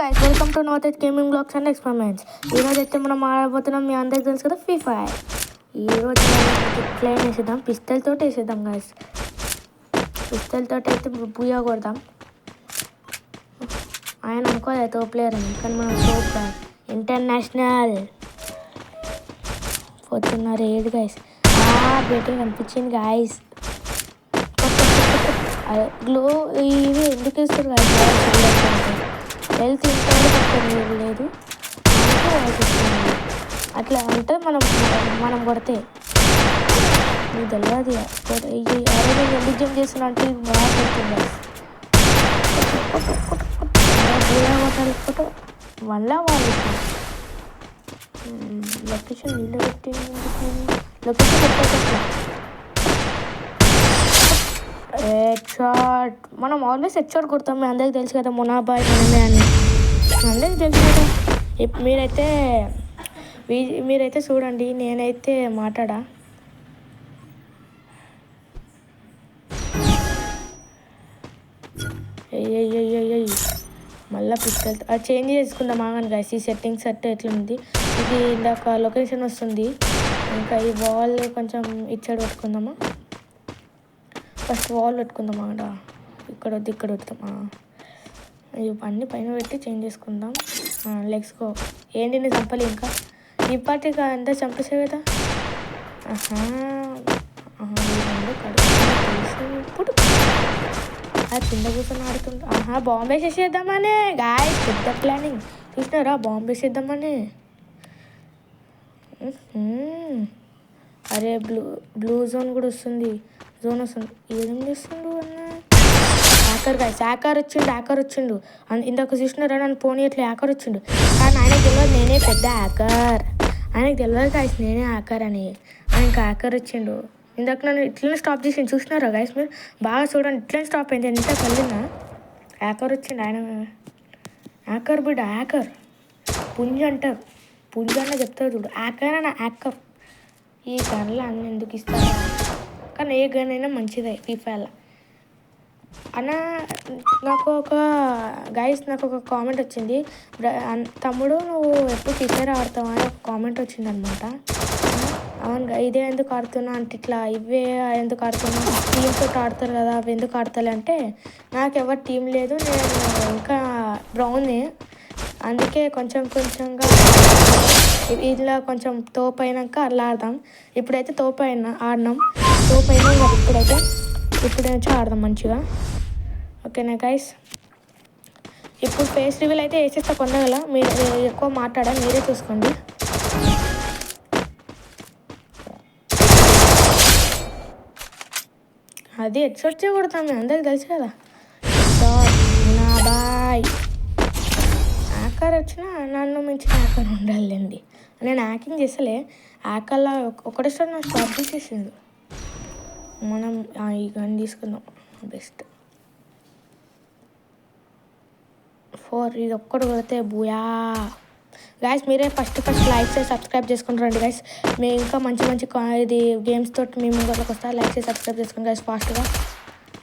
Guys, welcome to north east gaming blogs and experiments. ఈరోజు అయితే మనం ఆడబోతున్నాం. మీ అందరికి తెలుసు కదా, ఫ్రీ ఫైర్. ఈరోజు ప్లేన్ వేసేద్దాం, పిస్టల్ తోటి వేసేద్దాం గైస్. పిస్టల్ తోటి అయితే బుయ్యా కొడదాం. ఆయన అనుకోలేదు తో ప్లేయర్ అని, కానీ మనం సోప్ ఇంటర్నేషనల్ పోతున్నారు. ఏడు గైస్ బెట్టింగ్ కనిపించింది గాయస్. గ్లో ఇవి ఎందుకు ఇస్తారు గాయస్? హెల్త్ ఇంట్లో లేదు అట్లా అంటే మనం కొడితే మీకు తెలియదు. ఎందుకు జంప్ చేస్తున్నా అంటే బాగా కొడుతుంది. కొట్టాలి మళ్ళా వాళ్ళు లొకేషన్ వీళ్ళు పెట్టి లొకేషన్ పెట్టేటప్పుడు హెడ్ షాట్. మనం ఆల్వేస్ హెడ్ షాట్ కొడతాం. మీ అందరికి తెలుసు కదా, మునాబాయ్ మనమే అని అందరికి తెలుసు కదా. మీరైతే చూడండి, నేనైతే మాట్లాడా. మళ్ళీ పిస్టల్ అది చేంజ్ చేసుకుందాం ఆగండి గైస్. ఈ సెట్టింగ్ సెట్ ఎట్లుంది, ఇది ఇందాక లొకేషన్ వస్తుంది. ఇంకా ఈ వాల్ కొంచెం ఇచ్చాడు పెట్టుకుందామా. ఫస్ట్ వాల్ పెట్టుకుందాం అక్కడ. ఇక్కడ వద్దు, ఇక్కడ వద్దామా. ఇవన్నీ పైన పెట్టి చేంజ్ చేసుకుందాం. Legs go. ఏంటి నేను చంపాలి ఇంకా ఈ పార్టీగా అంతా చంపేసే కదా. ఇప్పుడు అది కింద కూర్చొని ఆడుతుంటా. బాంబు వేసేసేద్దామని గాయ, పెద్ద ప్లానింగ్ చూసినారా? బాంబు వేసేద్దామని. అరే బ్లూ జోన్ కూడా వస్తుంది. జోన్ వస్తుంది. ఏం చేస్తుండు అన్న? హ్యాకర్ వచ్చిండు. ఇందాక చూసినారా? నన్ను పోనీ ఇట్లా హ్యాకర్ వచ్చిండు. కానీ ఆయనకు తెలియదు నేనే పెద్ద హ్యాకర్. ఆయనకు తెలియదు గాయస్ నేనే హ్యాకర్ అని. ఆయనకు హ్యాకర్ వచ్చిండు. ఇందాక నన్ను ఇట్లనే స్టాప్ చేసిండు. చూసినారా గాయస్? మీరు బాగా చూడండి, ఇట్లనే స్టాప్ అయింది. ఎంత కలిగినా హ్యాకర్ వచ్చిండు. ఆయన హ్యాకర్ బిడ్డ, హ్యాకర్ పుంజ అంటారు. పుంజ అన్న చెప్తారు చూడు, హ్యాకర్ అన్న హ్యాకర్. ఈ గన్లు అన్నీ ఎందుకు ఇస్తారు? కానీ ఏ గన్ అయినా మంచిదే ఫీఫాలో అన్న. నాకు ఒక కామెంట్ వచ్చింది, తమ్ముడు నువ్వు ఎప్పుడు ఫీఫైర్ ఆడతావు అని ఒక కామెంట్ వచ్చింది అనమాట. అవును, ఇదే ఎందుకు ఆడుతున్నా అంటే ఇట్లా ఇవే ఎందుకు ఆడుతున్నా, టీమ్ తోటి ఆడతారు కదా, అవి ఎందుకు ఆడతాయి అంటే నాకు ఎవరు టీం లేదు, నేను ఇంకా బ్రౌన్నే, అందుకే కొంచెంగా ఇలా కొంచెం తోపు అయినాక అలా ఆడదాం. ఇప్పుడైతే ఆడినాం కదా. ఇప్పుడే నుంచి ఆడదాం మంచిగా. ఓకేనా గైస్? ఇప్పుడు ఫేస్ రివీల్ అయితే వేసేస్తా కొందగల. మీరు ఎక్కువ మాట్లాడా, మీరే చూసుకోండి. అది హెడ్షాట్ చేయకూడతాం, మీ అందరికి తెలుసు కదా. బాయ్ హ్యాకర్ వచ్చినా నన్ను మించిన హ్యాకర్ ఉండాలండి. నేను హ్యాకింగ్ చేస్తలే, హ్యాకర్లా ఒకటేసారి నాకు స్టాప్ చేసేసిండు. మనం ఈ గన్ తీసుకుందాం బెస్ట్. 4 ఇది ఒక్కడు కొడితే బూయా. గాయస్ మీరే ఫస్ట్ లైక్ చేసి సబ్స్క్రైబ్ చేసుకుని రండి గాయస్. మేము ఇంకా మంచి ఇది గేమ్స్ తోటి మేము ముంగట్లోకి వస్తా. లైక్ చేసి సబ్స్క్రైబ్ చేసుకోండి గాయస్ ఫాస్ట్గా.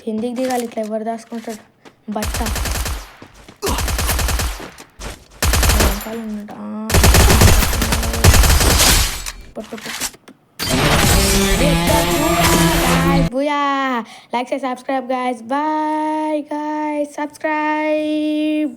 కిందికి దిగాలి, ఇట్లా ఎవరు దాచుకుంటాడు బట్ట ఉన్నట్టు. బూయా. లైక్ చేసి subscribe guys. Bye guys, subscribe.